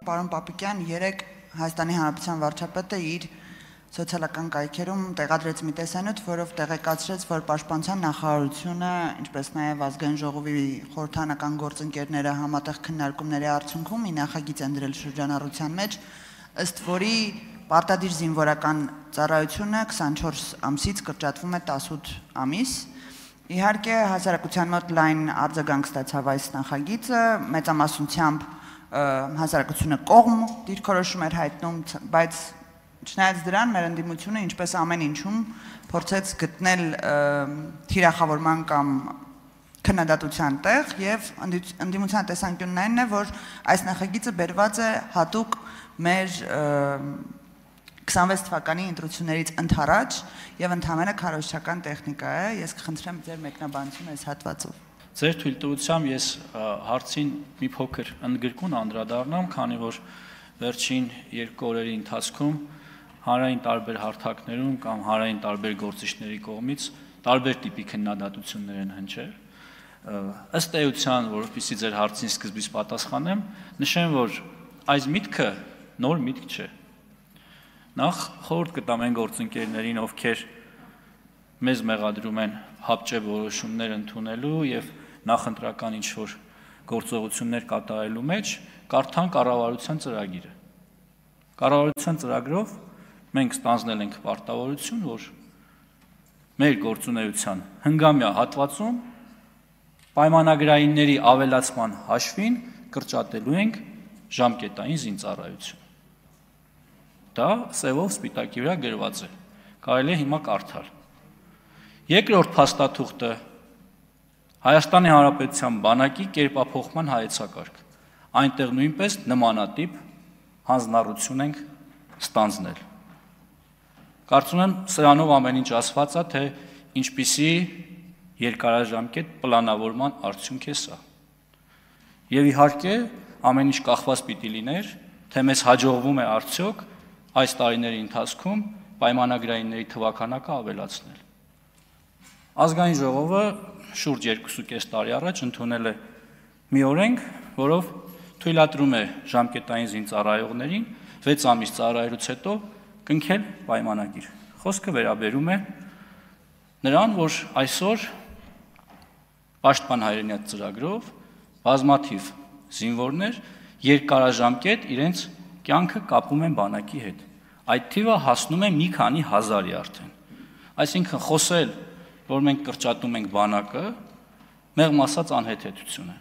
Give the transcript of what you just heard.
Պարոն Պապիկյան, երեկ Հայաստանի Հանրապետության վարչապետը իր սոցիալական կայքերում տեղադրեց մի տեսանյութ, որով տեղեկացրեց, որ Պաշտպանության նախարարությունը, ինչպես նաև Ազգային ժողովի խորհրդարանական գործընկերները համատեղ քննարկումների արդյունքում մի նախագիծ են դրել շրջանառության մեջ, ըստ որի պարտադիր զինվորական ծառայությունը 24 ամսից կրճատվում է 18 ամիս։ Իհարկե, հասարակության մոտ լայն արձագանք ստացավ այս նախագիծը, մեծամասնությամբ հասարակությունը կողմ դիրքորոշում էր հայտնում, բայց չնայած դրան մեր ընդդիմությունը ինչպես ամեն ինչում փորձեց գտնել թիրախավորման կամ քննադատության տեղ եւ ընդդիմության տեսանկյունն այն է, որ այս նախագիծը բերված է հատուկ մեր 26 թվականի ընտրություններից ընդառաջ եւ ընդհանրապես քարոզչական տեխնիկա է։ Ես կխնդրեմ ձեր մեկնաբանությունը այս հատվածով։ Ձեր թույլտվությամբ ես հարցին մի փոքր ընդգրկուն անդրադառնամ, քանի որ վերջին 2 օրերի ընթացքում հանրային տարբեր հարթակներում կամ հանրային տարբեր գործիչների կողմից տարբեր տիպի քննադատություններ են հնչել։ Ըստ էության, որովհետեւ ձեր հարցին սկզբից պատասխանեմ, նշեմ, որ այս միտքը նոր միտք չէ։ Նախ խորհուրդ կտամ այն գործընկերներին, ովքեր մեզ մեղադրում են հապճե որոշումներ ընդունելու եւ նախընտրական ինչ-որ գործողություններ կատարելու մեջ, կարդան կառավարության ծրագիրը։ Կառավարության ծրագրով մենք ստանձնել ենք պարտավորություն, որ մեր գործունեության հնգամյա հատվածում պայմանագրայինների ավելացման հաշվին կրճատելու ենք ժամկետային զինծառայություն։ Դա սևով սպիտակի վրա գրված է։ Կարելի է հիմա կարդալ։ Երկրորդ փաստաթուղթը Հայաստանի Հանրապետության բանակի կերպափոխման հայեցակարգ։ Այնտեղ նույնպես նմանատիպ հանձնառություն ենք ստանձնել։ Կարծում եմ սրանով ամեն ինչ ասված է, թե ինչպիսի երկարաժամկետ պլանավորման արդյունք է սա։ Եվ իհարկե ամեն ինչ կախված պիտի լիներ, թե մեզ հաջողվում է արդյոք այս տարիների ընթացքում պայմանագրայինների թվաքանակը ավելացնել։ Ազգային ժողովը շուրջ 2.5 տարի առաջ ընդունել է մի օրենք, որով թույլատրում է ժամկետային զինծառայողներին 6 ամիս ծառայելուց հետո կնքել պայմանագիր։ Խոսքը վերաբերում է նրան, որ այսօր Պաշտպան հայրենիաց ծրագրով բազմաթիվ զինվորներ երկարաժամկետ իրենց կյանքը կապում են բանակի հետ։ Այդ թիվը հասնում է մի քանի հազարի արդեն։ Այսինքն խոսել, որ մենք կրճատում ենք բանակը, մեղմ ասած անհեթեթություն է։